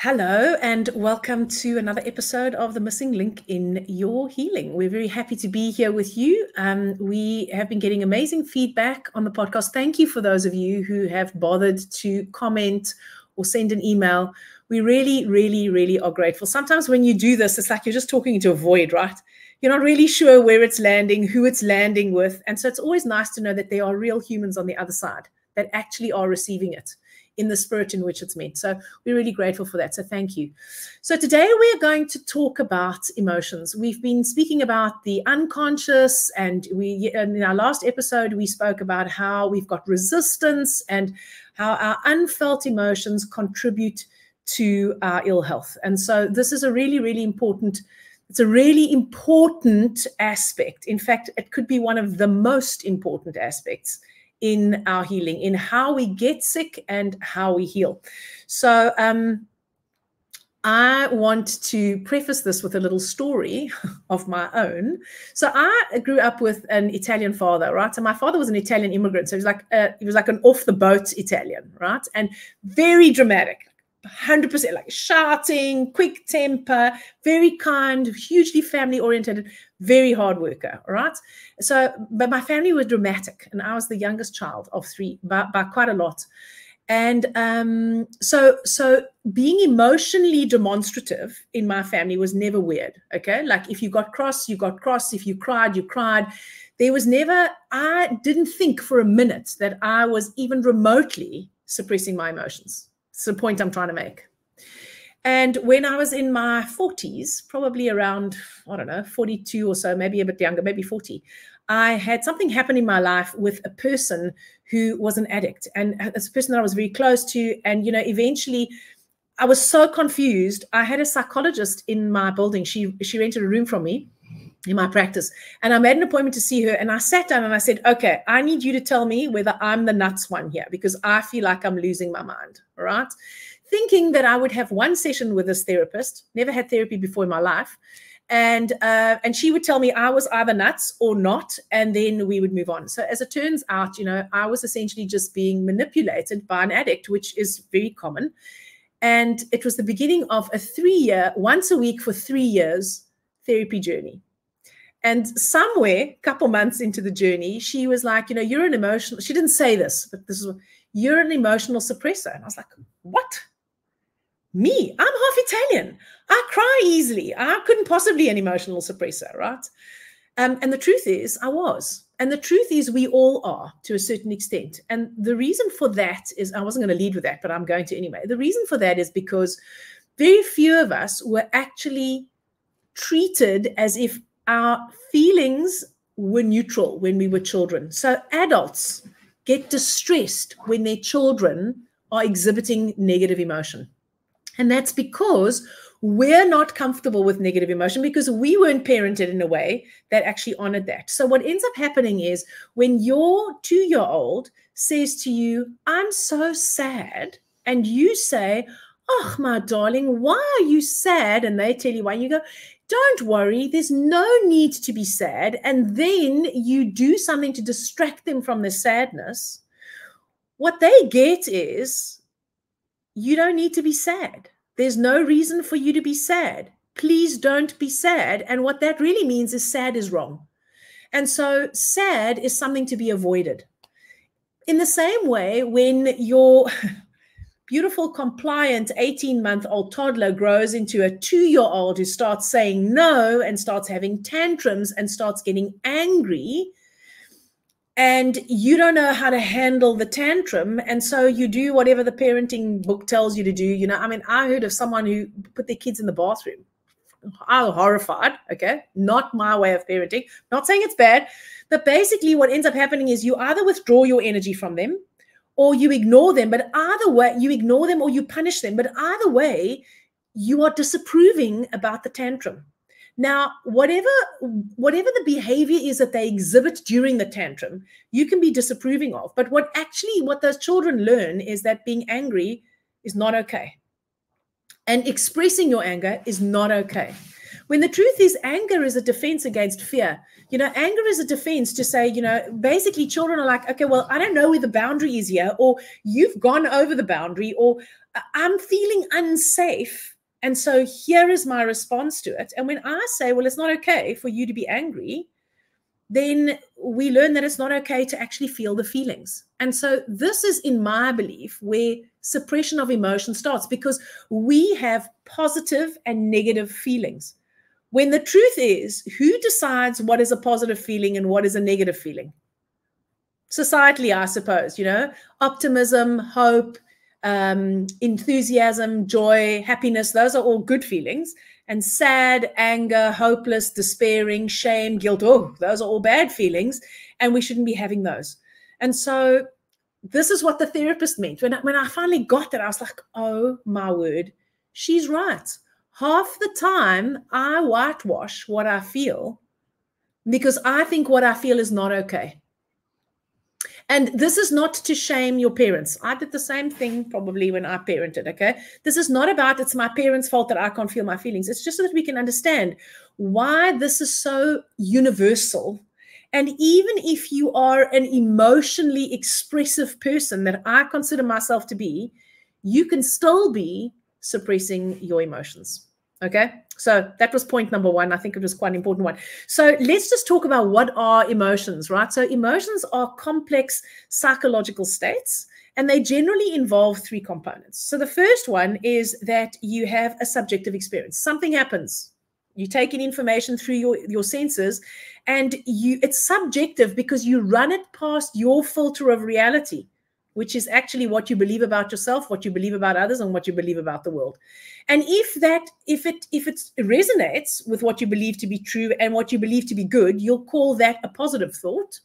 Hello and welcome to another episode of The Missing Link in Your Healing. We're very happy to be here with you. We have been getting amazing feedback on the podcast. Thank you for those of you who have bothered to comment or send an email. We really, really, really are grateful. Sometimes when you do this, it's like you're just talking into a void, right? You're not really sure where it's landing, who it's landing with. And so it's always nice to know that there are real humans on the other side that actually are receiving it in the spirit in which it's meant. So we're really grateful for that. So thank you. So today we are going to talk about emotions. We've been speaking about the unconscious, and in our last episode, we spoke about how we've got resistance and how our unfelt emotions contribute to our ill health. And so this is a really, really important, it's a really important aspect. In fact, it could be one of the most important aspects in our healing, in how we get sick and how we heal. So I want to preface this with a little story of my own. So I grew up with an Italian father, right? So my father was an Italian immigrant. So he was like an off the boat Italian, right? And very dramatic, 100%, like shouting, quick temper, very kind, hugely family oriented, very hard worker, right? So, but my family was dramatic, and I was the youngest child of three by quite a lot. And so being emotionally demonstrative in my family was never weird, okay? Like if you got cross, you got cross. If you cried, you cried. There was never, I didn't think for a minute that I was even remotely suppressing my emotions. It's the point I'm trying to make. And when I was in my 40s, probably around, I don't know, 42 or so, maybe a bit younger, maybe 40, I had something happen in my life with a person who was an addict. And it's a person that I was very close to. And, you know, eventually I was so confused. I had a psychologist in my building. She rented a room from me in my practice. And I made an appointment to see her. And I sat down and I said, okay, I need you to tell me whether I'm the nuts one here, because I feel like I'm losing my mind, all right? Thinking that I would have one session with this therapist, never had therapy before in my life. And she would tell me I was either nuts or not, and then we would move on. So as it turns out, you know, I was essentially just being manipulated by an addict, which is very common. And it was the beginning of a 3-year, once a week for 3 years, therapy journey. And somewhere, a couple months into the journey, she was like, you know, you're an emotional, she didn't say this, but this is, you're an emotional suppressor. And I was like, what? Me? I'm half Italian. I cry easily. I couldn't possibly be an emotional suppressor, right? And the truth is, I was. And the truth is, we all are to a certain extent. And the reason for that is, I wasn't going to lead with that, but I'm going to anyway. The reason for that is because very few of us were actually treated as if our feelings were neutral when we were children. So adults get distressed when their children are exhibiting negative emotion. And that's because we're not comfortable with negative emotion, because we weren't parented in a way that actually honored that. So what ends up happening is when your 2-year-old says to you, I'm so sad, and you say, oh, my darling, why are you sad? And they tell you why, and you go, don't worry, there's no need to be sad. And then you do something to distract them from the sadness. What they get is, you don't need to be sad. There's no reason for you to be sad. Please don't be sad. And what that really means is sad is wrong. And so sad is something to be avoided. In the same way, when your beautiful, compliant 18-month-old toddler grows into a 2-year-old who starts saying no and starts having tantrums and starts getting angry, and you don't know how to handle the tantrum, and so you do whatever the parenting book tells you to do. You know, I mean, I heard of someone who put their kids in the bathroom. I was horrified, okay? Not my way of parenting. Not saying it's bad, but basically what ends up happening is you either withdraw your energy from them or you ignore them, but either way, you ignore them or you punish them, but either way, you are disapproving about the tantrum. Now, whatever the behavior is that they exhibit during the tantrum, you can be disapproving of. But what those children learn is that being angry is not okay. And expressing your anger is not okay. When the truth is, anger is a defense against fear. Anger is a defense to say, basically children are like, okay, well, I don't know where the boundary is here, or you've gone over the boundary, or I'm feeling unsafe. And so here is my response to it. And when I say, well, it's not okay for you to be angry, then we learn that it's not okay to actually feel the feelings. And so this is, in my belief, where suppression of emotion starts, because we have positive and negative feelings. When the truth is, who decides what is a positive feeling and what is a negative feeling? Societally, I suppose, optimism, hope, enthusiasm, joy, happiness, those are all good feelings. And sad, anger, hopeless, despairing, shame, guilt, those are all bad feelings, and we shouldn't be having those. And so this is what the therapist meant. When I finally got that, I was like, oh my word, she's right. Half the time I whitewash what I feel because I think what I feel is not okay. And this is not to shame your parents. I did the same thing probably when I parented, okay? This is not about it's my parents' fault that I can't feel my feelings. It's just so that we can understand why this is so universal. And even if you are an emotionally expressive person that I consider myself to be, you can still be suppressing your emotions. Okay, so that was point number one. I think it was quite an important one. So let's just talk about what are emotions, right? So emotions are complex psychological states, and they generally involve three components. So the first one is that you have a subjective experience. Something happens. You take in information through your senses, and it's subjective because you run it past your filter of reality, which is actually what you believe about yourself, what you believe about others, and what you believe about the world. And if it resonates with what you believe to be true and what you believe to be good, you'll call that a positive thought.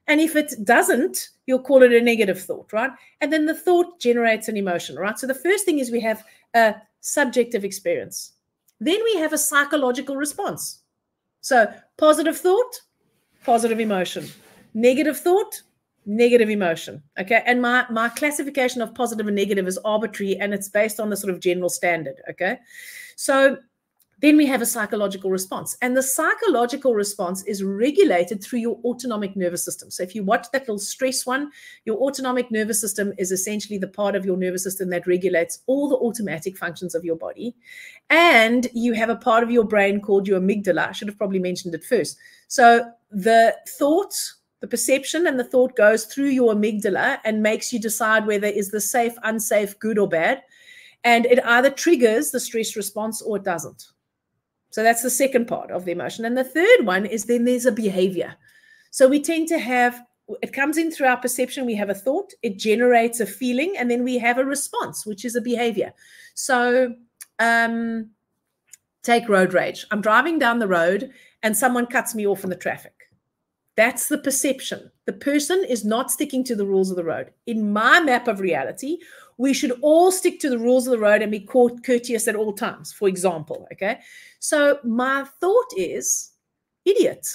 And if it doesn't, you'll call it a negative thought, right? And then the thought generates an emotion, right? So the first thing is we have a subjective experience. Then we have a psychological response. So positive thought, positive emotion. Negative thought, negative emotion. Okay. And my classification of positive and negative is arbitrary, and it's based on the sort of general standard. Okay. So then we have a psychological response, and the psychological response is regulated through your autonomic nervous system. So if you watch that little stress one, your autonomic nervous system is essentially the part of your nervous system that regulates all the automatic functions of your body. And you have a part of your brain called your amygdala. I should have probably mentioned it first. So the thought, the perception and the thought goes through your amygdala and makes you decide whether is the safe, unsafe, good or bad. And it either triggers the stress response or it doesn't. So that's the second part of the emotion. And the third one is then there's a behavior. So we tend to have, it comes in through our perception. We have a thought, it generates a feeling, and then we have a response, which is a behavior. So take road rage. I'm driving down the road and someone cuts me off in the traffic. That's the perception. The person is not sticking to the rules of the road. In my map of reality, we should all stick to the rules of the road and be courteous at all times, for example. Okay. So my thought is idiot,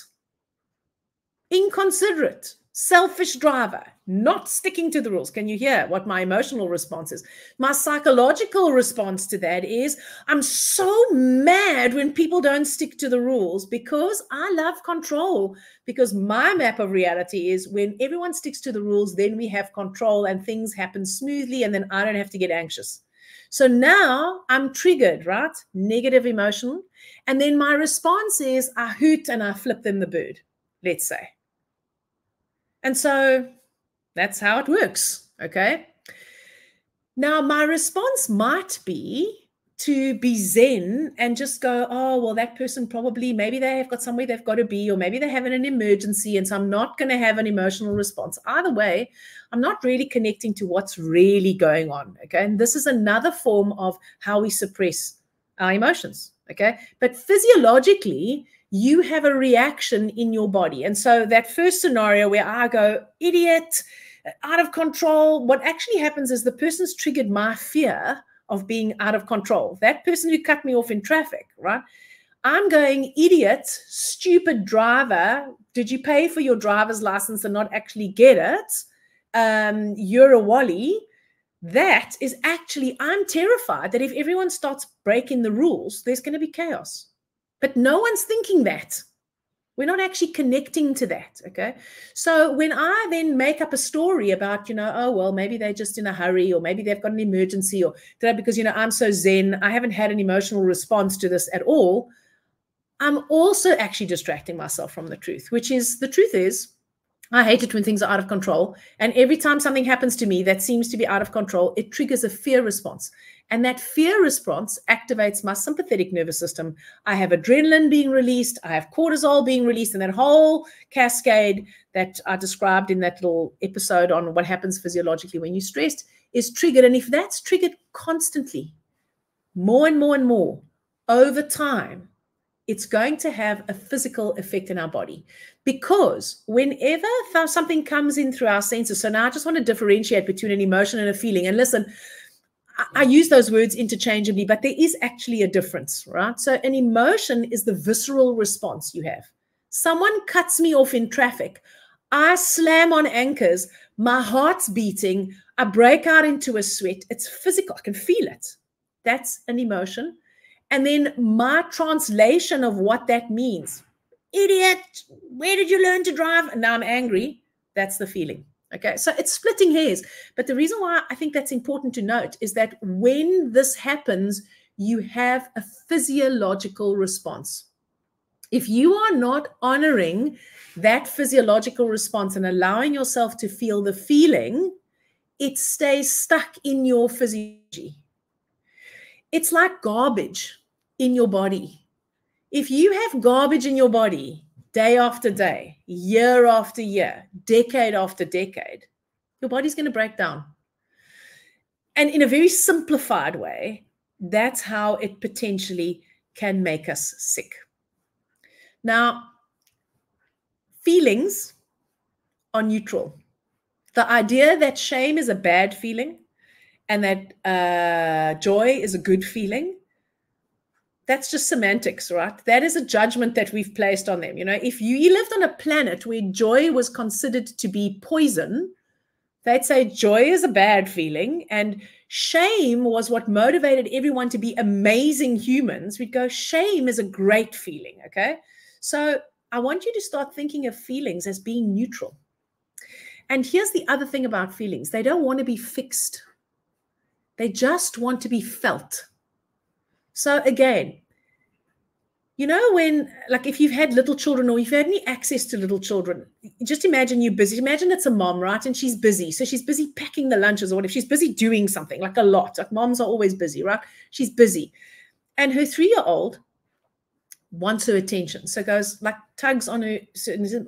inconsiderate, selfish driver, not sticking to the rules. Can you hear what my emotional response is? My psychological response to that is I'm so mad when people don't stick to the rules because I love control. Because my map of reality is when everyone sticks to the rules, then we have control and things happen smoothly, and then I don't have to get anxious. So now I'm triggered, right? Negative emotion. And then my response is I hoot and I flip them the bird, let's say. And so that's how it works, okay? Now, my response might be to be zen and just go, oh, well, that person probably, maybe they have got somewhere they've got to be, or maybe they're having an emergency, and so I'm not going to have an emotional response. Either way, I'm not really connecting to what's really going on, okay? And this is another form of how we suppress our emotions, okay? But physiologically, you have a reaction in your body. And so that first scenario where I go, idiot, out of control, what actually happens is the person's triggered my fear of being out of control. That person who cut me off in traffic, right? I'm going, idiot, stupid driver. Did you pay for your driver's license and not actually get it? You're a wally. That is actually, I'm terrified that if everyone starts breaking the rules, there's going to be chaos. But no one's thinking that. We're not actually connecting to that, okay? So when I then make up a story about, oh, well, maybe they're just in a hurry, or maybe they've got an emergency, or because, I'm so zen, I haven't had an emotional response to this at all, I'm also actually distracting myself from the truth, the truth is, I hate it when things are out of control. And every time something happens to me that seems to be out of control, it triggers a fear response. And that fear response activates my sympathetic nervous system. I have adrenaline being released. I have cortisol being released. And that whole cascade that I described in that little episode on what happens physiologically when you're stressed is triggered. And if that's triggered constantly, more and more and more, over time, it's going to have a physical effect in our body, because whenever something comes in through our senses, so now I just want to differentiate between an emotion and a feeling. And listen, I use those words interchangeably, but there is actually a difference, right? So an emotion is the visceral response you have. Someone cuts me off in traffic. I slam on anchors. My heart's beating. I break out into a sweat. It's physical. I can feel it. That's an emotion. And then my translation of what that means, idiot, where did you learn to drive? And now I'm angry. That's the feeling. Okay, so it's splitting hairs. But the reason why I think that's important to note is that when this happens, you have a physiological response. If you are not honoring that physiological response and allowing yourself to feel the feeling, it stays stuck in your physiology. It's like garbage in your body. If you have garbage in your body day after day, year after year, decade after decade, your body's going to break down. And in a very simplified way, that's how it potentially can make us sick. Now, feelings are neutral. The idea that shame is a bad feeling and that joy is a good feeling, that's just semantics, right? That is a judgment that we've placed on them. If you lived on a planet where joy was considered to be poison, they'd say joy is a bad feeling and shame was what motivated everyone to be amazing humans. We'd go, shame is a great feeling, okay? So I want you to start thinking of feelings as being neutral. And here's the other thing about feelings. They don't want to be fixed. They just want to be felt. So again, when, like, if you've had little children or if you've had any access to little children, just imagine you're busy. Imagine it's a mom, right? And she's busy. So she's busy packing the lunches, or if she's busy doing something, like a lot. Like moms are always busy, right? She's busy. And her 3-year-old wants her attention. So goes, like, tugs on her,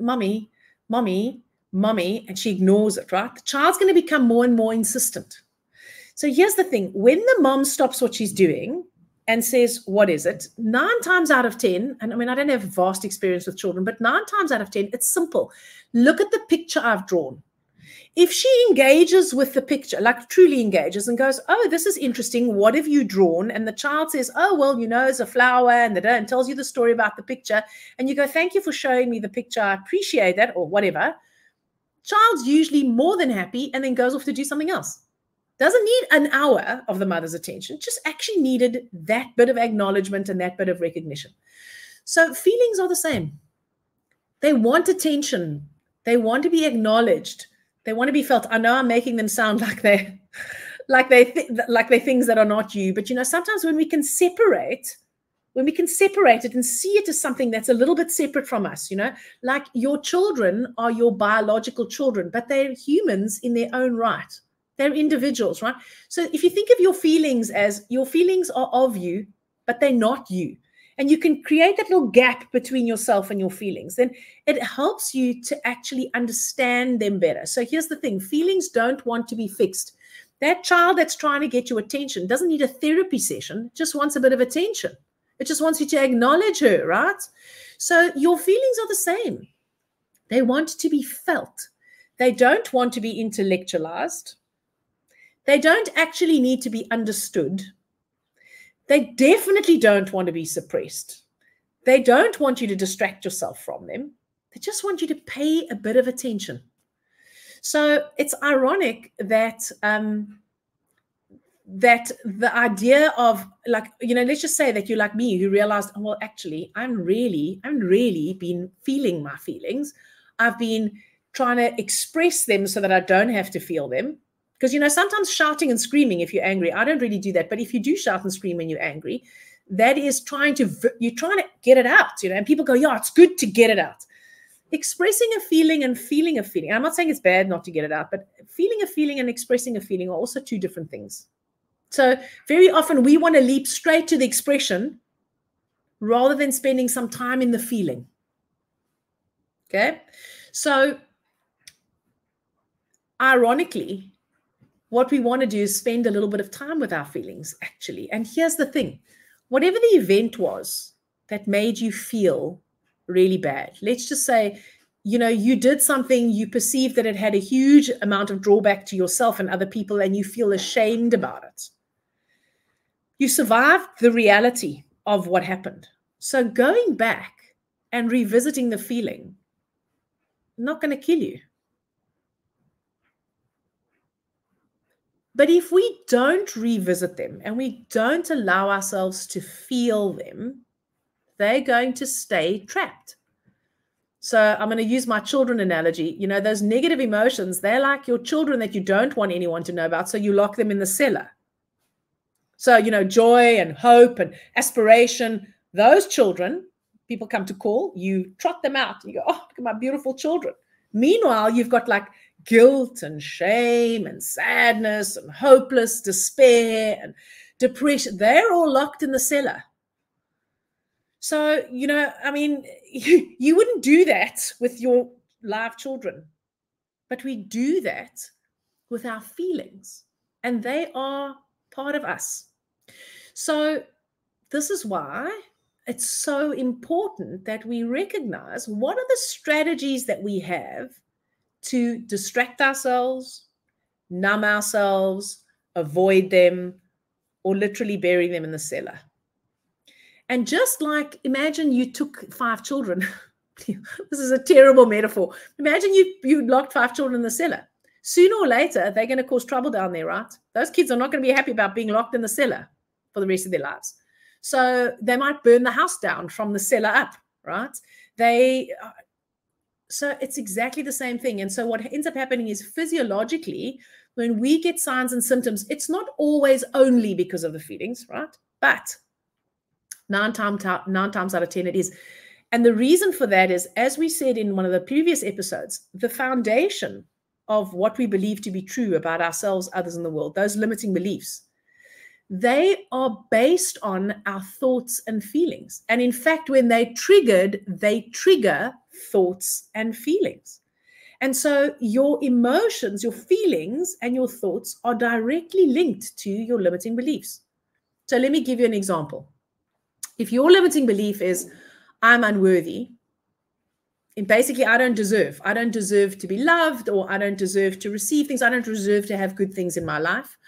mommy, mommy, mommy, and she ignores it, right? The child's going to become more and more insistent. So here's the thing. When the mom stops what she's doing and says, what is it? 9 times out of 10, and I mean, I don't have vast experience with children, but 9 times out of 10, it's simple. Look at the picture I've drawn. If she engages with the picture, like truly engages and goes, oh, this is interesting. What have you drawn? And the child says, oh, well, it's a flower, and tells you the story about the picture. And you go, thank you for showing me the picture. I appreciate that, or whatever. Child's usually more than happy and then goes off to do something else. Doesn't need an hour of the mother's attention, just actually needed that bit of acknowledgement and that bit of recognition. So feelings are the same. They want attention. They want to be acknowledged. They want to be felt. I know I'm making them sound like they're things that are not you, but sometimes when we can separate it and see it as something that's a little bit separate from us, like your children are your biological children, but they're humans in their own right. They're individuals, right? So if you think of your feelings as your feelings are of you, but they're not you, and you can create that little gap between yourself and your feelings, then it helps you to actually understand them better. So here's the thing. Feelings don't want to be fixed. That child that's trying to get your attention doesn't need a therapy session, just wants a bit of attention. It just wants you to acknowledge her, right? So your feelings are the same. They want to be felt. They don't want to be intellectualized. They don't actually need to be understood. They definitely don't want to be suppressed. They don't want you to distract yourself from them. They just want you to pay a bit of attention. So it's ironic that that the idea of like, let's just say that you're like me, who realized, oh, well, actually, I'm really been feeling my feelings. I've been trying to express them so that I don't have to feel them. Because, sometimes shouting and screaming, if you're angry, I don't really do that. But if you do shout and scream when you're angry, that is you're trying to get it out, and people go, yeah, it's good to get it out. Expressing a feeling and feeling a feeling. I'm not saying it's bad not to get it out, but feeling a feeling and expressing a feeling are also two different things. So very often we want to leap straight to the expression rather than spending some time in the feeling. Okay. So ironically, what we want to do is spend a little bit of time with our feelings, actually. And here's the thing. Whatever the event was that made you feel really bad, let's just say, you did something, you perceived that it had a huge amount of drawback to yourself and other people, and you feel ashamed about it. You survived the reality of what happened. So going back and revisiting the feeling, not going to kill you. But if we don't revisit them and we don't allow ourselves to feel them, they're going to stay trapped. So I'm going to use my children analogy. Those negative emotions, they're like your children that you don't want anyone to know about. So you lock them in the cellar. So, joy and hope and aspiration, those children, people come to call, you trot them out. You go, oh, look at my beautiful children. Meanwhile, you've got like guilt and shame and sadness and hopeless despair and depression. They're all locked in the cellar. So, you wouldn't do that with your live children, but we do that with our feelings, and they are part of us. So this is why it's so important that we recognize what are the strategies that we have to distract ourselves, numb ourselves, avoid them, or literally bury them in the cellar. And just like, imagine you took 5 children. This is a terrible metaphor. Imagine you locked 5 children in the cellar. Sooner or later, they're going to cause trouble down there, right? Those kids are not going to be happy about being locked in the cellar for the rest of their lives. So they might burn the house down from the cellar up, right? So it's exactly the same thing. And so what ends up happening is physiologically, when we get signs and symptoms, it's not always only because of the feelings, right? But 9 times out of 10 it is. And the reason for that is, as we said in one of the previous episodes, the foundation of what we believe to be true about ourselves, others in the world, those limiting beliefs, they are based on our thoughts and feelings. And in fact, when they trigger thoughts and feelings. And so your emotions, your feelings, and your thoughts are directly linked to your limiting beliefs. So let me give you an example. If your limiting belief is, I'm unworthy, and basically, I don't deserve to be loved, or I don't deserve to receive things. I don't deserve to have good things in my life.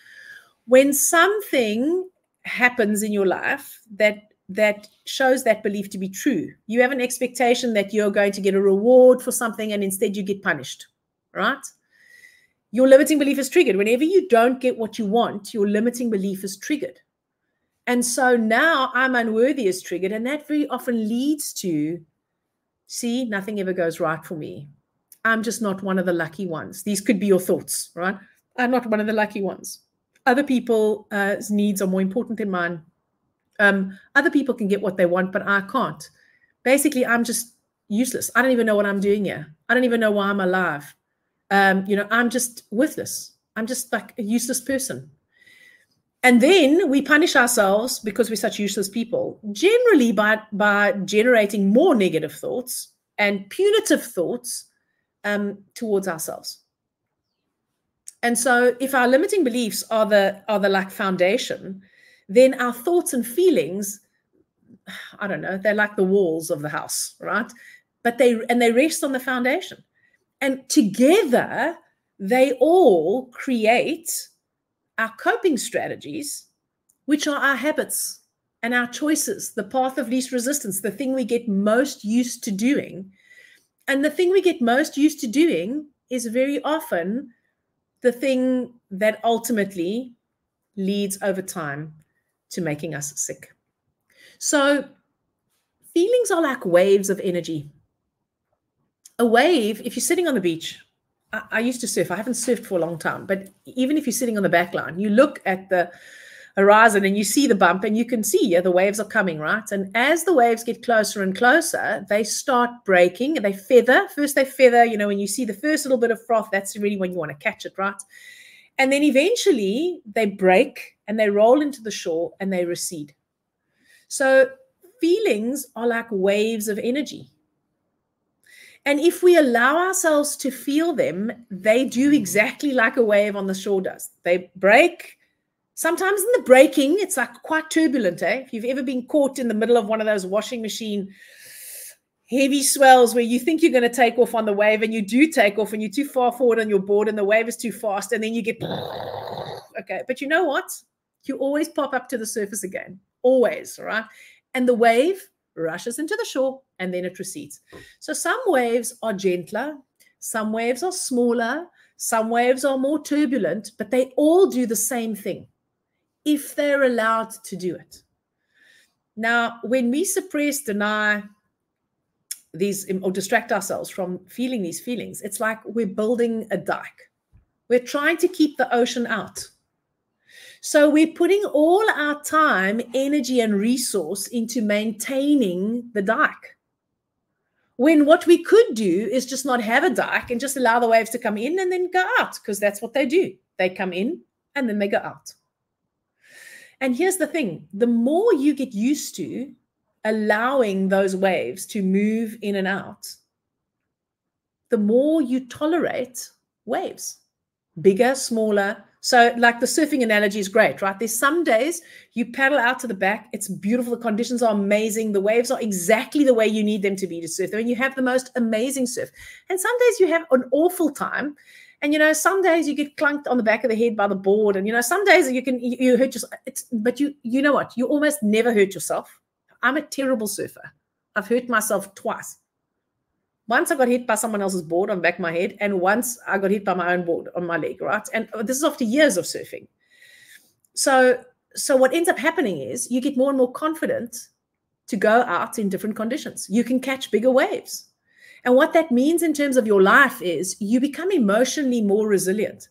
When something happens in your life that shows that belief to be true, you have an expectation that you're going to get a reward for something, and instead you get punished, right? Your limiting belief is triggered. Whenever you don't get what you want, your limiting belief is triggered. And so now I'm unworthy is triggered, and that very often leads to, see, nothing ever goes right for me. I'm just not one of the lucky ones. These could be your thoughts, right? I'm not one of the lucky ones. Other people's needs are more important than mine. Other people can get what they want, but I can't. Basically, I'm just useless. I don't even know what I'm doing here. I don't even know why I'm alive. I'm just worthless. I'm just like a useless person. And then we punish ourselves because we're such useless people, generally by generating more negative thoughts and punitive thoughts towards ourselves. And so if our limiting beliefs are the like foundation, then our thoughts and feelings, I don't know, they're like the walls of the house, right? But they rest on the foundation. And together, they all create our coping strategies, which are our habits and our choices, the path of least resistance, the thing we get most used to doing. And the thing we get most used to doing is very often the thing that ultimately leads over time to making us sick. So feelings are like waves of energy. A wave, if you're sitting on the beach, I used to surf. I haven't surfed for a long time, but even if you're sitting on the back line, you look at the horizon and you see the bump and you can see, yeah, the waves are coming, right? And as the waves get closer and closer, they start breaking. They feather. First they feather, you know, when you see the first little bit of froth, that's really when you want to catch it, right? And then eventually they break and they roll into the shore and they recede. So feelings are like waves of energy. And if we allow ourselves to feel them, they do exactly like a wave on the shore does. They break. Sometimes in the breaking, it's like quite turbulent, eh? If you've ever been caught in the middle of one of those washing machine heavy swells where you think you're going to take off on the wave and you do take off and you're too far forward on your board and the wave is too fast and then you get, okay. But you know what? You always pop up to the surface again, always, right? And the wave rushes into the shore and then it recedes. So some waves are gentler, some waves are smaller, some waves are more turbulent, but they all do the same thing if they're allowed to do it. Now, when we suppress, deny these or distract ourselves from feeling these feelings, it's like we're building a dike. We're trying to keep the ocean out. So we're putting all our time, energy, and resource into maintaining the dike. When what we could do is just not have a dike and just allow the waves to come in and then go out, because that's what they do. They come in and then they go out. And here's the thing. The more you get used to allowing those waves to move in and out, the more you tolerate waves, bigger, smaller. So like the surfing analogy is great, right? There's some days you paddle out to the back. It's beautiful. The conditions are amazing. The waves are exactly the way you need them to be to surf. And you have the most amazing surf. And some days you have an awful time. And, you know, some days you get clunked on the back of the head by the board. And, you know, some days you hurt yourself. But you know what? You almost never hurt yourself. I'm a terrible surfer. I've hurt myself twice. Once I got hit by someone else's board on the back of my head, and once I got hit by my own board on my leg, right? And this is after years of surfing. So what ends up happening is you get more and more confident to go out in different conditions. You can catch bigger waves. And what that means in terms of your life is you become emotionally more resilient.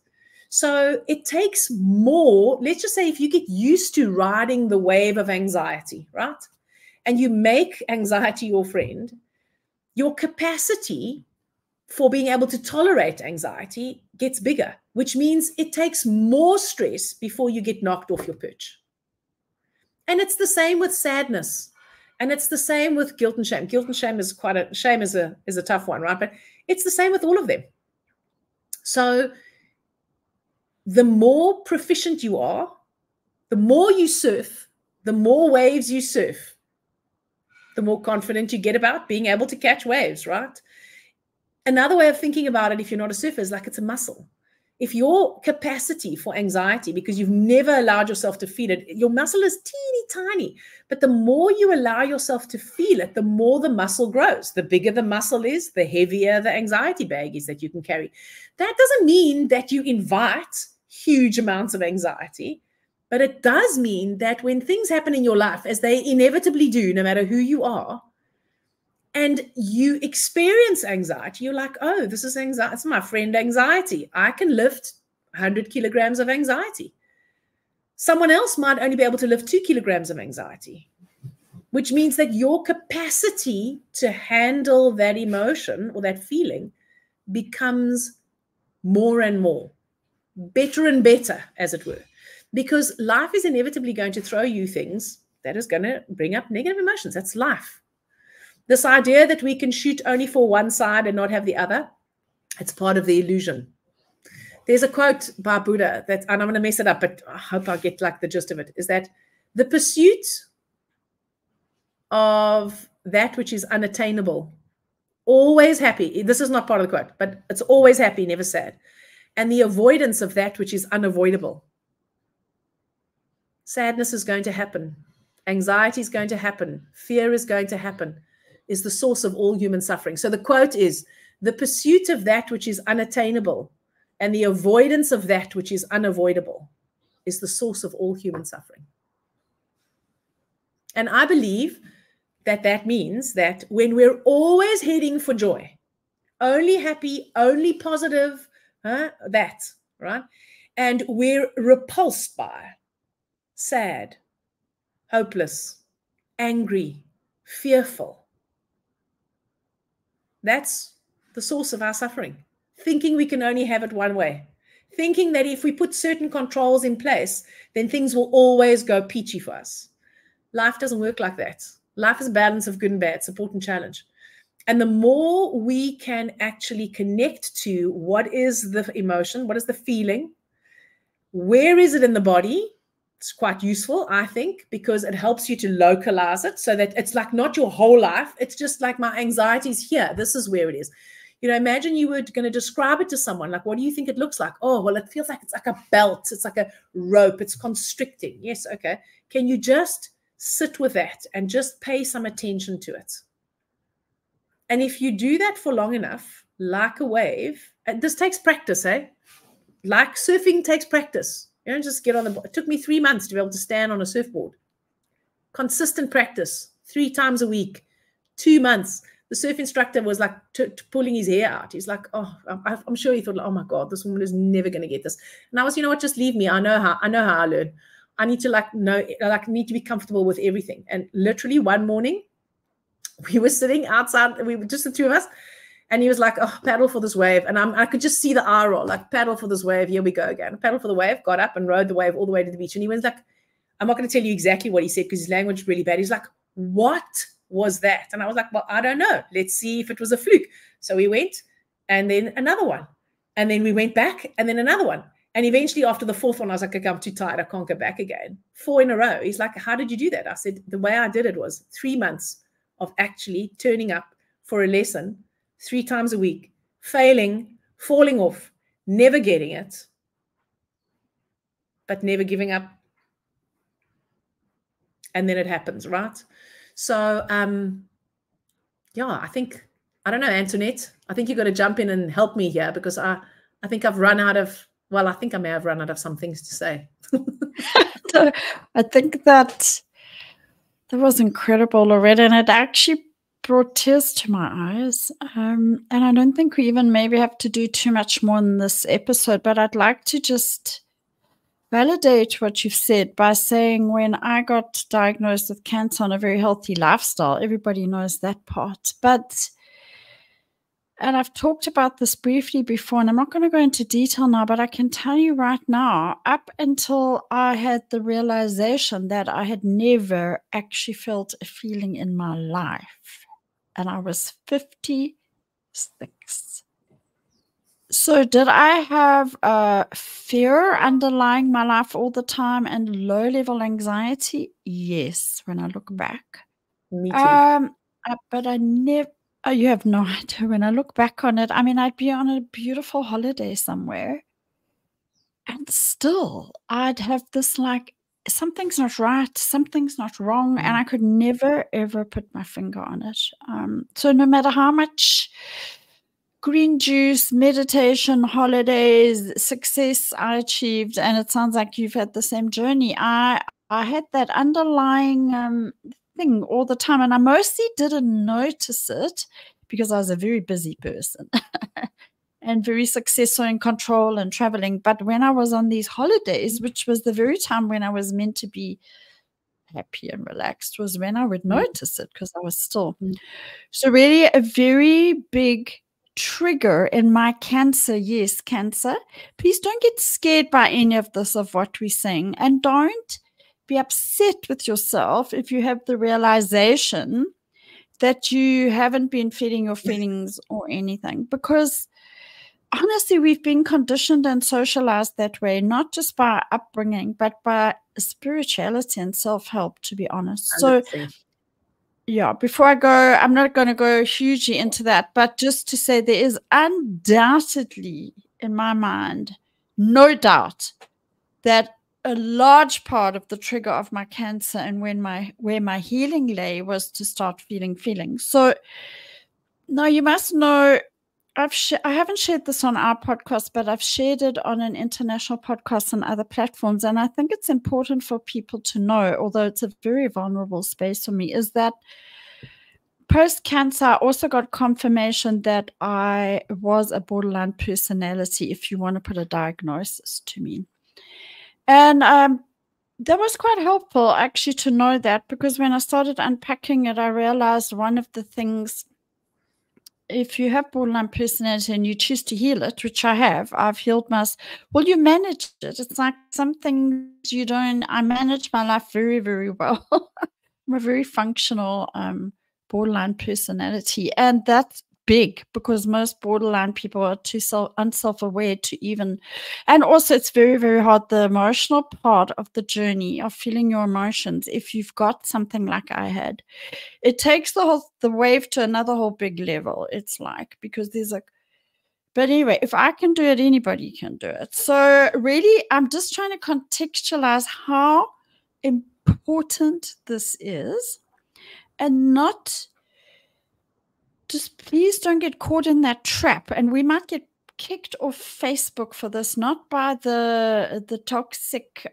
So it takes more, let's just say if you get used to riding the wave of anxiety, right? And you make anxiety your friend, your capacity for being able to tolerate anxiety gets bigger, which means it takes more stress before you get knocked off your perch. And it's the same with sadness. And it's the same with guilt and shame. Guilt and shame is shame is a tough one, right? But it's the same with all of them. So the more proficient you are, the more you surf, the more waves you surf, the more confident you get about being able to catch waves, right? Another way of thinking about it, if you're not a surfer, is like it's a muscle. If your capacity for anxiety, because you've never allowed yourself to feel it, your muscle is teeny tiny, but the more you allow yourself to feel it, the more the muscle grows. The bigger the muscle is, the heavier the anxiety bag is that you can carry. That doesn't mean that you invite huge amounts of anxiety. But it does mean that when things happen in your life, as they inevitably do, no matter who you are, and you experience anxiety, you're like, oh, this is anxiety. It's my friend anxiety. I can lift 100 kilograms of anxiety. Someone else might only be able to lift 2 kilograms of anxiety, which means that your capacity to handle that emotion or that feeling becomes more and more, better and better, as it were. Because life is inevitably going to throw you things that is going to bring up negative emotions. That's life. This idea that we can shoot only for one side and not have the other, it's part of the illusion. There's a quote by Buddha that, and I'm going to mess it up, but I hope I get like the gist of it, is that the pursuit of that which is unattainable, always happy. This is not part of the quote, but it's always happy, never sad. And the avoidance of that which is unavoidable. Sadness is going to happen. Anxiety is going to happen. Fear is going to happen, is the source of all human suffering. So the quote is, the pursuit of that which is unattainable and the avoidance of that which is unavoidable. is the source of all human suffering. And I believe that that means that when we're always heading for joy, only happy, only positive, that, right? And we're repulsed by sad, hopeless, angry, fearful. That's the source of our suffering. Thinking we can only have it one way. Thinking that if we put certain controls in place, then things will always go peachy for us. Life doesn't work like that. Life is a balance of good and bad, support and challenge. And the more we can actually connect to what is the emotion, what is the feeling, where is it in the body, it's quite useful, I think, because it helps you to localize it so that it's like not your whole life. It's just like my anxiety is here. This is where it is. You know, imagine you were going to describe it to someone. Like, what do you think it looks like? Oh, well, it feels like it's like a belt. It's like a rope. It's constricting. Yes, okay. Can you just sit with that and just pay some attention to it? And if you do that for long enough, like a wave, and this takes practice, eh? Like surfing takes practice. You don't just get on the board. It took me 3 months to be able to stand on a surfboard. Consistent practice, 3 times a week, 2 months. The surf instructor was like pulling his hair out. He's like, oh, I'm sure he thought, oh my God, this woman is never going to get this. And I was, you know what, just leave me. I know how I learn. I need to need to be comfortable with everything. And literally one morning, we were sitting outside, we were just the two of us, and he was like, oh, paddle for this wave. And I could just see the eye roll, like, paddle for this wave, here we go again. Paddle for the wave, got up and rode the wave all the way to the beach. And he was like, I'm not going to tell you exactly what he said because his language is really bad. He's like, what was that? And I was like, well, I don't know. Let's see if it was a fluke. So we went, and then another one. And then we went back, and then another one. And eventually after the 4th one, I was like, okay, I'm too tired. I can't go back again. 4 in a row. He's like, how did you do that? I said, the way I did it was 3 months of actually turning up for a lesson 3 times a week, failing, falling off, never getting it, but never giving up. And then it happens, right? So, yeah, I don't know, Antoinette, I think you've got to jump in and help me here because I think I've run out of, well, I think I may have run out of some things to say. So I think that was incredible, Loretta, and it actually brought tears to my eyes. And I don't think we even maybe have to do too much more in this episode, but I'd like to just validate what you've said by saying when I got diagnosed with cancer on a very healthy lifestyle, everybody knows that part. And I've talked about this briefly before, and I'm not going to go into detail now, but I can tell you right now, up until I had the realization that I had never actually felt a feeling in my life, and I was 56. So did I have fear underlying my life all the time and low-level anxiety? Yes, when I look back. Me too. But I never... Oh, you have no idea. When I look back on it, I mean, I'd be on a beautiful holiday somewhere, and still I'd have this like, something's not right, something's not wrong, and I could never, ever put my finger on it. So no matter how much green juice, meditation, holidays, success I achieved, and it sounds like you've had the same journey, I had that underlying thing all the time, and I mostly didn't notice it because I was a very busy person and very successful in control and traveling. But when I was on these holidays, which was the very time when I was meant to be happy and relaxed, was when I would notice it because I was still. So really a very big trigger in my cancer. Yes, cancer. Please don't get scared by any of this, of what we're saying, and don't be upset with yourself if you have the realization that you haven't been feeding your feelings or anything, because honestly, we've been conditioned and socialized that way, not just by upbringing, but by spirituality and self-help, to be honest. 100%. So yeah, before I go, I'm not going to go hugely into that, but just to say there is undoubtedly, in my mind, no doubt that a large part of the trigger of my cancer and where my healing lay was to start feeling feelings. So now you must know I haven't shared this on our podcast, but I've shared it on an international podcast and other platforms. And I think it's important for people to know, although it's a very vulnerable space for me, is that post-cancer, I also got confirmation that I was a borderline personality, if you want to put a diagnosis to me. And that was quite helpful, actually, to know that, because when I started unpacking it, I realized one of the things, if you have borderline personality and you choose to heal it, which I have, I've healed well, you manage it. It's like some things you don't, I manage my life very, very well. I'm a very functional borderline personality. And that's big, because most borderline people are too unself-aware to even, and also it's very, very hard, the emotional part of the journey of feeling your emotions. If you've got something like I had, it takes the wave to another whole big level. It's like, because there's but anyway, if I can do it, anybody can do it. So really, I'm just trying to contextualize how important this is, and not just, please don't get caught in that trap. And we might get kicked off Facebook for this, not by the toxic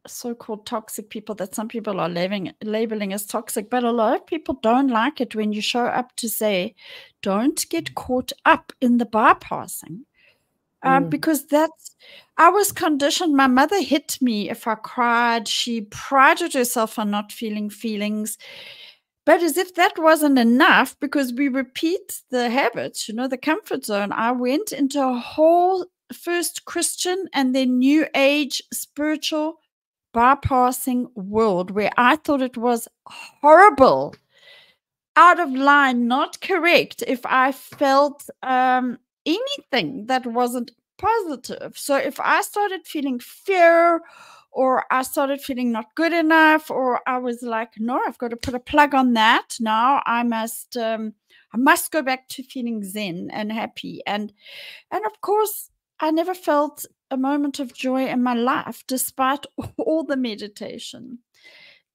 so-called toxic people that some people are labeling as toxic, but a lot of people don't like it when you show up to say, don't get caught up in the bypassing. Because I was conditioned. My mother hit me if I cried. She prided herself on not feeling feelings. But as if that wasn't enough, because we repeat the habits, the comfort zone, I went into a whole first Christian and then New Age spiritual bypassing world where I thought it was horrible, out of line, not correct if I felt anything that wasn't positive. So if I started feeling fear, or I started feeling not good enough, or I was like, no, I've got to put a plug on that. Now I must go back to feeling zen and happy. And of course, I never felt a moment of joy in my life, despite all the meditation,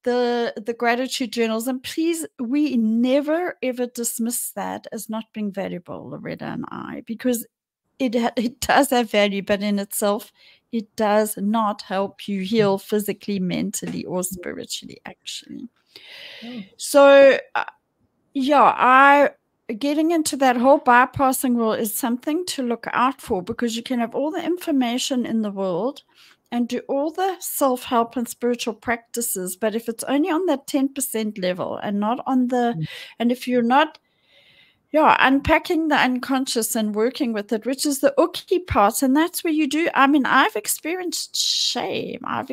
the gratitude journals. And please, we never ever dismiss that as not being valuable, Loretta and I, because it does have value, but in itself, it does not help you heal physically, mentally, or spiritually, actually. So, getting into that whole bypassing rule is something to look out for, because you can have all the information in the world and do all the self-help and spiritual practices, but if it's only on that 10% level and not on and if you're not unpacking the unconscious and working with it, which is the ooky part. And that's where you do. I mean, I've experienced shame. I'm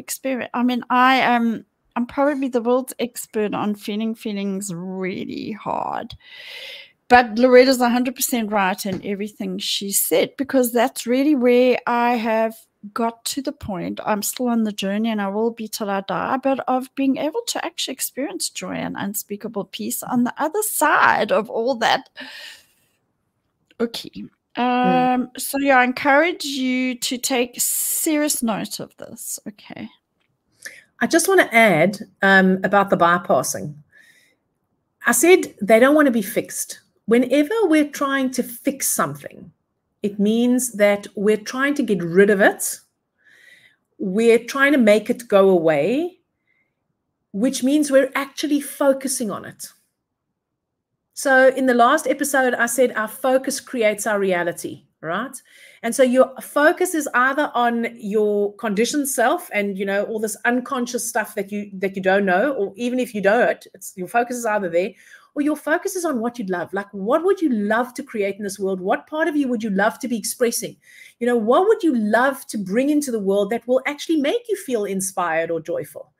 probably the world's expert on feeling feelings really hard. But Loretta's 100% right in everything she said, because that's really where I have got to the point. I'm still on the journey, and I will be till I die, but of being able to actually experience joy and unspeakable peace on the other side of all that. Okay. So I encourage you to take serious note of this. Okay. I just want to add about the bypassing. I said they don't want to be fixed. Whenever we're trying to fix something, it means that we're trying to get rid of it. We're trying to make it go away, which means we're actually focusing on it. So in the last episode, I said our focus creates our reality, right? And so your focus is either on your conditioned self and, all this unconscious stuff that you don't know, or even if you don't, your focus is either there, or your focus is on what you'd love. Like, what would you love to create in this world? What part of you would you love to be expressing? What would you love to bring into the world that will actually make you feel inspired or joyful?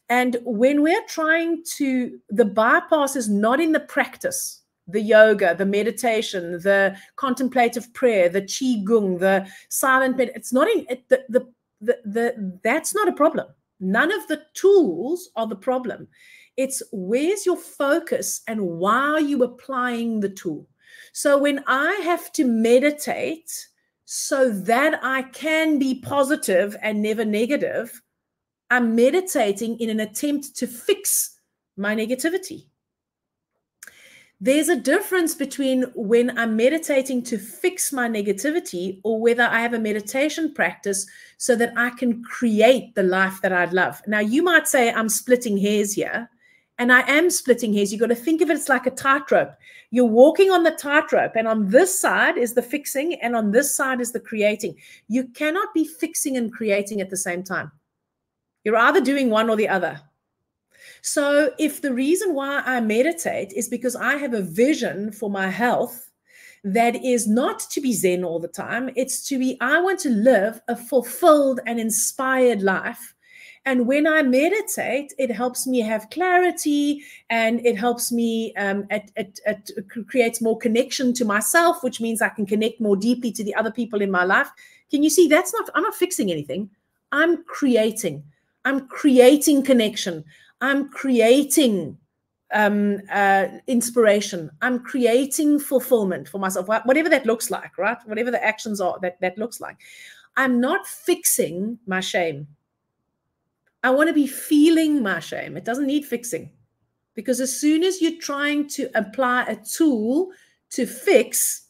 And when we're trying to, the bypass is not in the practice, the yoga, the meditation, the contemplative prayer, the qigong, the silent meditation. It's not in that's not a problem. None of the tools are the problem. It's where's your focus and why are you applying the tool? So when I have to meditate so that I can be positive and never negative, I'm meditating in an attempt to fix my negativity. There's a difference between when I'm meditating to fix my negativity or whether I have a meditation practice so that I can create the life that I'd love. Now, you might say I'm splitting hairs here, and I am splitting hairs. You've got to think of it as like a tightrope. You're walking on the tightrope, and on this side is the fixing, and on this side is the creating. You cannot be fixing and creating at the same time. You're either doing one or the other. So if the reason why I meditate is because I have a vision for my health that is not to be Zen all the time, it's to be, I want to live a fulfilled and inspired life. And when I meditate, it helps me have clarity, and it helps me, it creates more connection to myself, which means I can connect more deeply to the other people in my life. Can you see, that's not, I'm not fixing anything. I'm creating connection. I'm creating inspiration. I'm creating fulfillment for myself, whatever that looks like, right? Whatever the actions are that looks like. I'm not fixing my shame. I want to be feeling my shame. It doesn't need fixing, because as soon as you're trying to apply a tool to fix,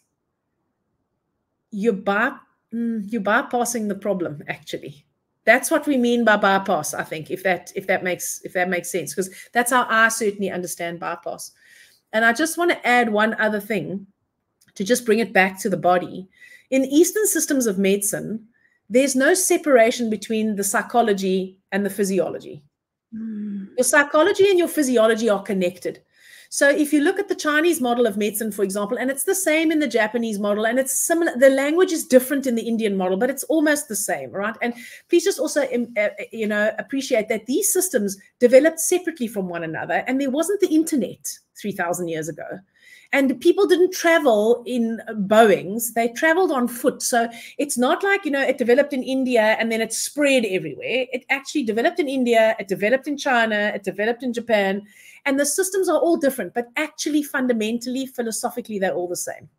you're bypassing the problem, actually. That's what we mean by bypass, I think, if that makes sense, because that's how I certainly understand bypass. And I just want to add one other thing to just bring it back to the body. In Eastern systems of medicine, there's no separation between the psychology and the physiology. Your psychology and your physiology are connected. So if you look at the Chinese model of medicine, for example, and it's the same in the Japanese model, and it's similar, the language is different in the Indian model, but it's almost the same, right? And please just also, appreciate that these systems developed separately from one another, and there wasn't the internet 3,000 years ago. And people didn't travel in Boeings, they traveled on foot. So it's not like, it developed in India and then it spread everywhere. It actually developed in India, it developed in China, it developed in Japan. And the systems are all different, but actually fundamentally, philosophically, they're all the same.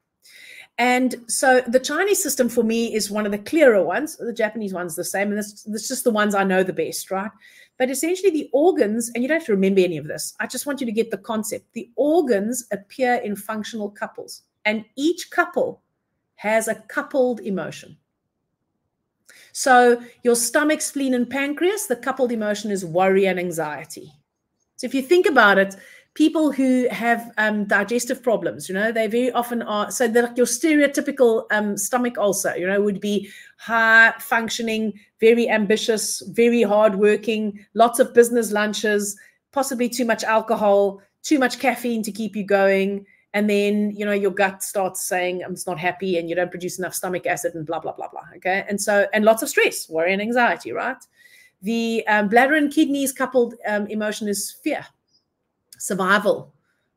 And so the Chinese system for me is one of the clearer ones. The Japanese one's the same. And that's just the ones I know the best, right? But essentially the organs, and you don't have to remember any of this. I just want you to get the concept. The organs appear in functional couples, and each couple has a coupled emotion. So your stomach, spleen, and pancreas, the coupled emotion is worry and anxiety. So if you think about it, people who have digestive problems, they very often are, so they're like your stereotypical stomach ulcer, would be high functioning, very ambitious, very hardworking, lots of business lunches, possibly too much alcohol, too much caffeine to keep you going. And then, your gut starts saying, I'm just not happy, and you don't produce enough stomach acid and blah, blah, blah, blah. Okay. And so, and lots of stress, worry and anxiety, right? The bladder and kidneys coupled emotion is fear, survival.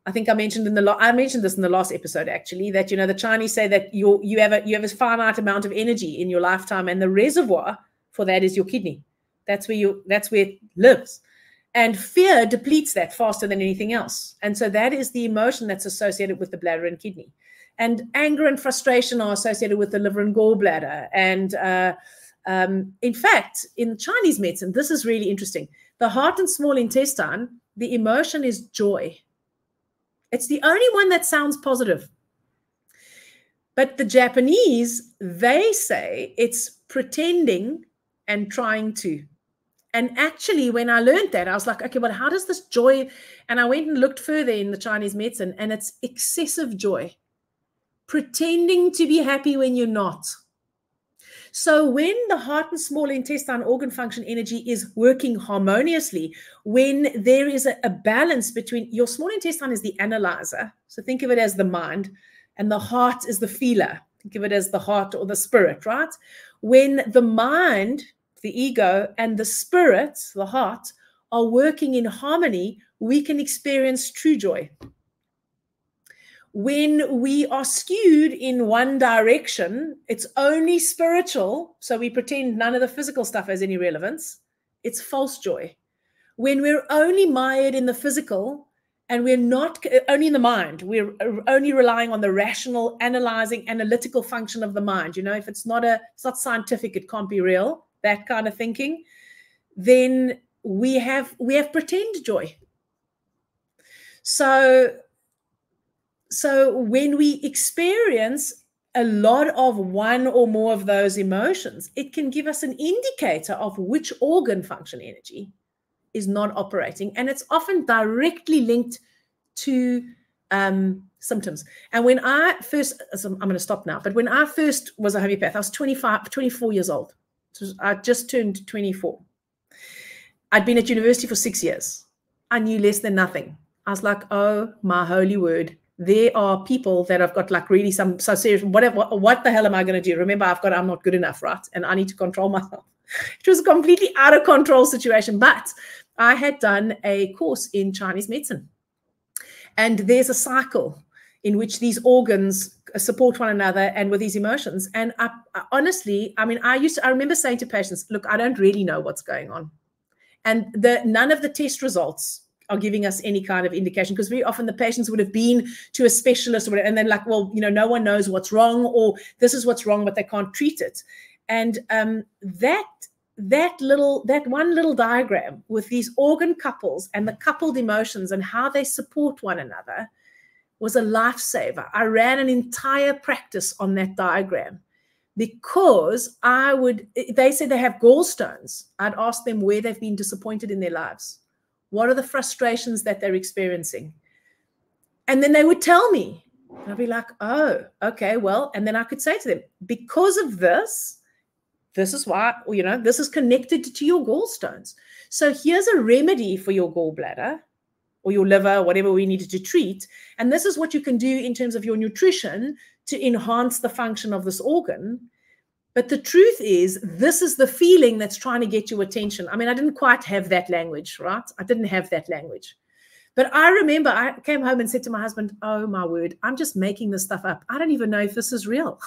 I think I mentioned this in the last episode, actually, that the Chinese say that you have a finite amount of energy in your lifetime, and the reservoir for that is your kidney. That's where it lives, and fear depletes that faster than anything else. And so that is the emotion that's associated with the bladder and kidney. And anger and frustration are associated with the liver and gallbladder. And in fact, in Chinese medicine, this is really interesting. The heart and small intestine, the emotion is joy. It's the only one that sounds positive. But the Japanese, they say it's pretending and trying to. And actually, when I learned that, I was like, okay, well, how does this joy? And I went and looked further in the Chinese medicine, and it's excessive joy. Pretending to be happy when you're not. So when the heart and small intestine organ function energy is working harmoniously, when there is a balance between, your small intestine is the analyzer. So think of it as the mind, and the heart is the feeler. Think of it as the heart or the spirit, right? When the mind, the ego, and the spirit, the heart, are working in harmony, we can experience true joy. When we are skewed in one direction, it's only spiritual, so we pretend none of the physical stuff has any relevance. It's false joy. When we're only mired in the physical, and we're not only in the mind, we're only relying on the rational, analyzing, analytical function of the mind. If it's not scientific, it can't be real, that kind of thinking, then we have pretend joy. So So when we experience a lot of one or more of those emotions, it can give us an indicator of which organ function energy is not operating. And it's often directly linked to symptoms. And when I first, so I'm going to stop now, but when I first was a homeopath, I was 24 years old. So I just turned 24. I'd been at university for 6 years. I knew less than nothing. I was like, oh my holy word. There are people that have got like really so serious, what the hell am I going to do? Remember, I'm not good enough, right? And I need to control myself. It was a completely out of control situation. But I had done a course in Chinese medicine. And there's a cycle in which these organs support one another and with these emotions. And I honestly, I mean, I remember saying to patients, look, I don't really know what's going on. And none of the test results are giving us any kind of indication, because very often the patients would have been to a specialist or whatever, and then like, well, no one knows what's wrong, or this is what's wrong, but they can't treat it. And that one little diagram with these organ couples and the coupled emotions and how they support one another was a lifesaver. I ran an entire practice on that diagram, because they said they have gallstones. I'd ask them where they've been disappointed in their lives. What are the frustrations that they're experiencing? And then they would tell me. And I'd be like, oh, okay, well, and then I could say to them, because of this is why, this is connected to your gallstones. So here's a remedy for your gallbladder or your liver, whatever we needed to treat. And this is what you can do in terms of your nutrition to enhance the function of this organ. But the truth is, this is the feeling that's trying to get your attention. I mean, I didn't quite have that language, right? I didn't have that language. But I remember I came home and said to my husband, oh, my word, I'm just making this stuff up. I don't even know if this is real.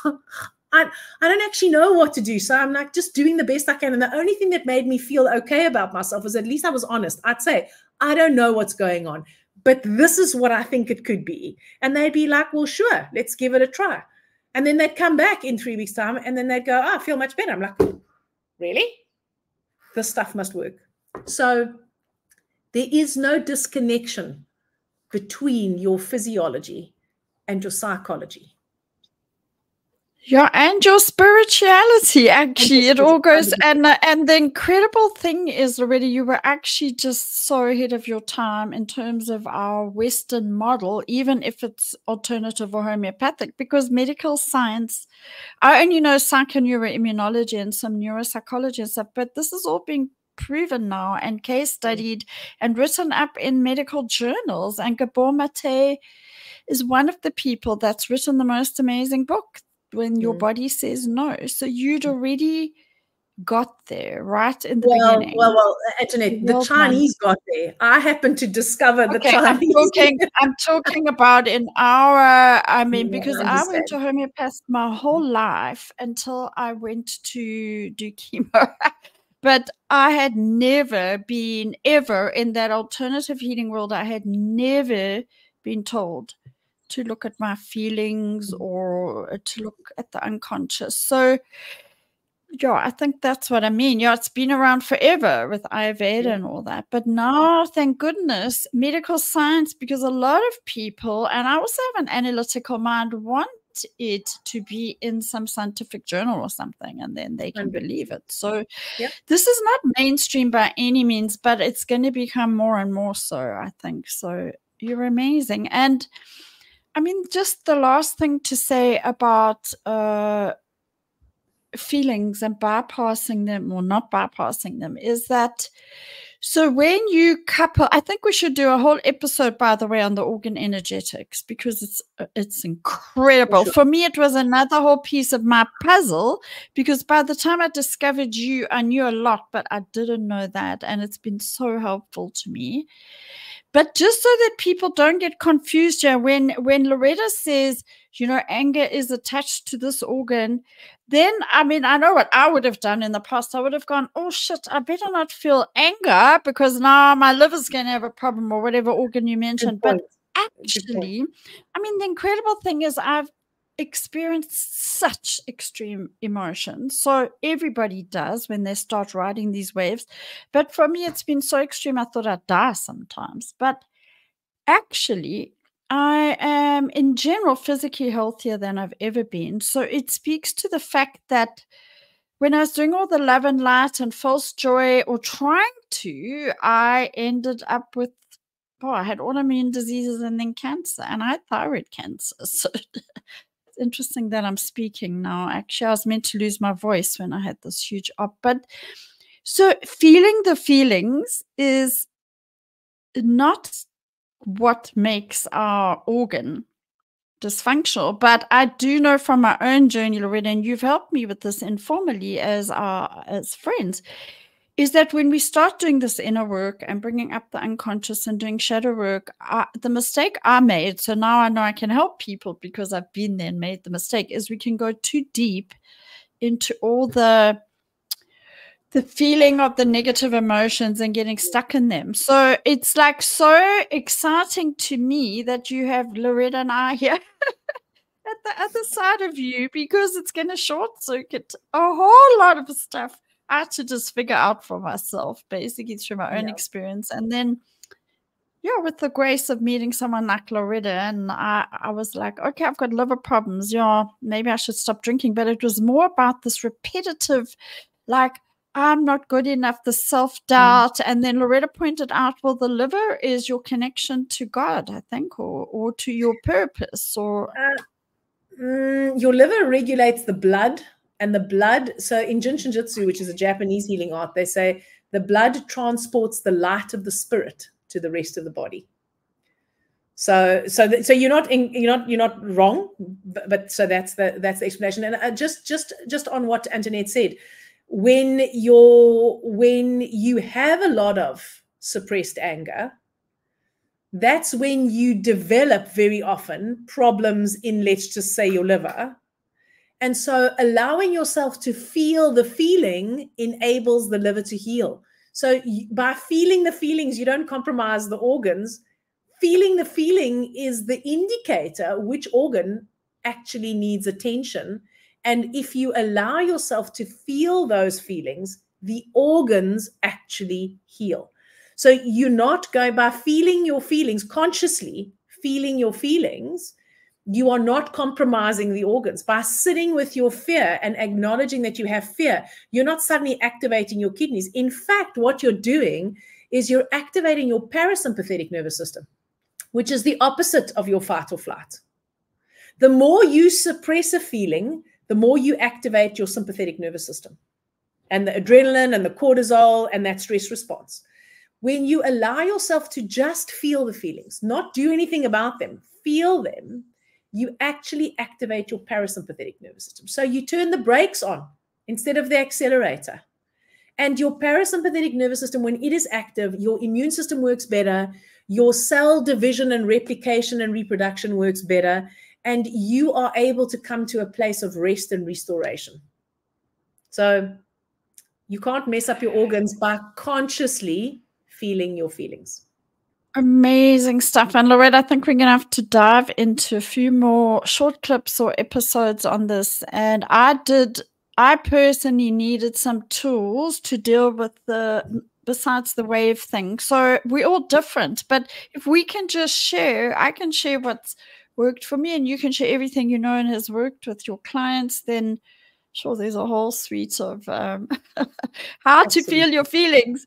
I don't actually know what to do. So I'm like just doing the best I can. And the only thing that made me feel okay about myself was at least I was honest. I'd say, I don't know what's going on, but this is what I think it could be. And they'd be like, well, sure, let's give it a try. And then they'd come back in 3 weeks' time and then they'd go, oh, I feel much better. I'm like, really? This stuff must work. So there is no disconnection between your physiology and your psychology. Yeah, and your spirituality, actually, it all goes. And the incredible thing is, Loretta, you were actually just so ahead of your time in terms of our Western model, even if it's alternative or homeopathic, because medical science, I only know psychoneuroimmunology and some neuropsychology and stuff, but this is all being proven now and case studied and written up in medical journals. And Gabor Mate is one of the people that's written the most amazing book, When Your Body Says No. So you'd already got there right in the beginning. Well, Antoinette, the Chinese got there. I happened to discover the Chinese. I'm talking about in our, because I went to homeopath my whole life until I went to do chemo. But I had never been ever in that alternative healing world. I had never been told to look at my feelings or to look at the unconscious. So, yeah, I think that's what I mean. Yeah, it's been around forever with Ayurveda and all that. But now, thank goodness, medical science, because a lot of people, and I also have an analytical mind, want it to be in some scientific journal or something, and then they can believe it. So this is not mainstream by any means, but it's going to become more and more so, I think. So you're amazing. And I mean, just the last thing to say about feelings and bypassing them or not bypassing them is that, so when you couple, I think we should do a whole episode, by the way, on the organ energetics, because it's incredible. For me, it was another whole piece of my puzzle, because by the time I discovered you, I knew a lot, but I didn't know that. And it's been so helpful to me. But just so that people don't get confused here, when Loretta says, anger is attached to this organ, then, I mean, I know what I would have done in the past. I would have gone, oh, shit, I better not feel anger because now my liver's going to have a problem, or whatever organ you mentioned. But actually, I mean, the incredible thing is I've experienced such extreme emotions. So everybody does when they start riding these waves. But for me, it's been so extreme, I thought I'd die sometimes. But actually, I am in general physically healthier than I've ever been. So it speaks to the fact that when I was doing all the love and light and false joy, or trying to, I ended up with, I had autoimmune diseases and then cancer, and I had thyroid cancer. So it's interesting that I'm speaking now. Actually, I was meant to lose my voice when I had this huge op. But so feeling the feelings is not what makes our organ dysfunctional. But I do know from my own journey, Loretta, and you've helped me with this informally as friends, is that when we start doing this inner work and bringing up the unconscious and doing shadow work, the mistake I made, so now I know I can help people because I've been there and made the mistake, is we can go too deep into all the feeling of the negative emotions and getting stuck in them. So it's like so exciting to me that you have Loretta and I here at the other side of you, because it's going to short circuit a whole lot of stuff I had to just figure out for myself, basically through my own experience. And then, yeah, with the grace of meeting someone like Loretta, and I was like, okay, I've got liver problems. Yeah, maybe I should stop drinking. But it was more about this repetitive, like, I'm not good enough, the self-doubt. And then Loretta pointed out, well, the liver is your connection to God, I think, or to your purpose. Or your liver regulates the blood, and the blood, so in Jin Shinjutsu, which is a Japanese healing art, they say the blood transports the light of the spirit to the rest of the body. So you're not wrong, but so that's the explanation. And just on what Antoinette said, when you have a lot of suppressed anger, that's when you develop very often problems in, let's just say, your liver. And so allowing yourself to feel the feeling enables the liver to heal. So by feeling the feelings, you don't compromise the organs. Feeling the feeling is the indicator which organ actually needs attention. And if you allow yourself to feel those feelings, the organs actually heal. So you're not going by feeling your feelings, consciously feeling your feelings, you are not compromising the organs. By sitting with your fear and acknowledging that you have fear, you're not suddenly activating your kidneys. In fact, what you're doing is you're activating your parasympathetic nervous system, which is the opposite of your fight or flight. The more you suppress a feeling, the more you activate your sympathetic nervous system and the adrenaline and the cortisol and that stress response. When you allow yourself to just feel the feelings, not do anything about them, feel them, you actually activate your parasympathetic nervous system. So you turn the brakes on instead of the accelerator. And your parasympathetic nervous system, when it is active, your immune system works better, your cell division and replication and reproduction works better, and you are able to come to a place of rest and restoration. So you can't mess up your organs by consciously feeling your feelings. Amazing stuff. And Loretta, I think we're going to have to dive into a few more short clips or episodes on this. And I personally needed some tools to deal with besides the wave thing. So we're all different, but if we can just share, I can share what's worked for me and you can share everything you know and has worked with your clients, then sure, there's a whole suite of how to feel your feelings.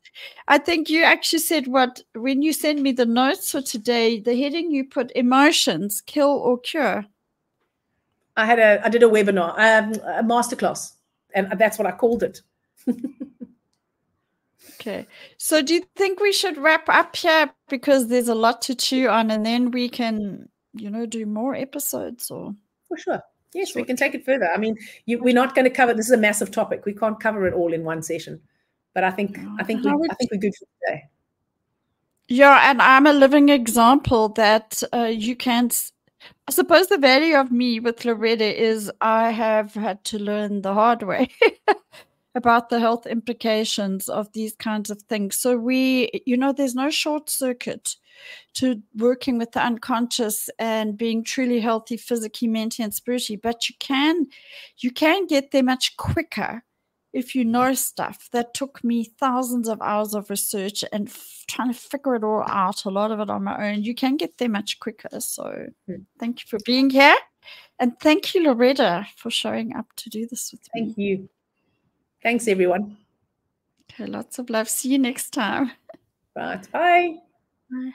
I think you actually said when you send me the notes for today, the heading you put, emotions, kill or cure. I did a webinar, a masterclass, and that's what I called it. Okay. So do you think we should wrap up here because there's a lot to chew on and then we can, do more episodes or? For sure. Yes, we can take it further. I mean, we're not going to cover, this is a massive topic. We can't cover it all in one session, but I think we're good for today. Yeah. And I'm a living example that you can't, I suppose the value of me with Loretta is I have had to learn the hard way about the health implications of these kinds of things. So there's no short circuit to working with the unconscious and being truly healthy physically, mentally, and spiritually, but you can get there much quicker if you know stuff that took me thousands of hours of research and trying to figure it all out, a lot of it on my own, you can get there much quicker. So thank you for being here. And thank you, Loretta, for showing up to do this with me. Thank you. Thanks, everyone. Okay, lots of love. See you next time. Right. Bye. Bye.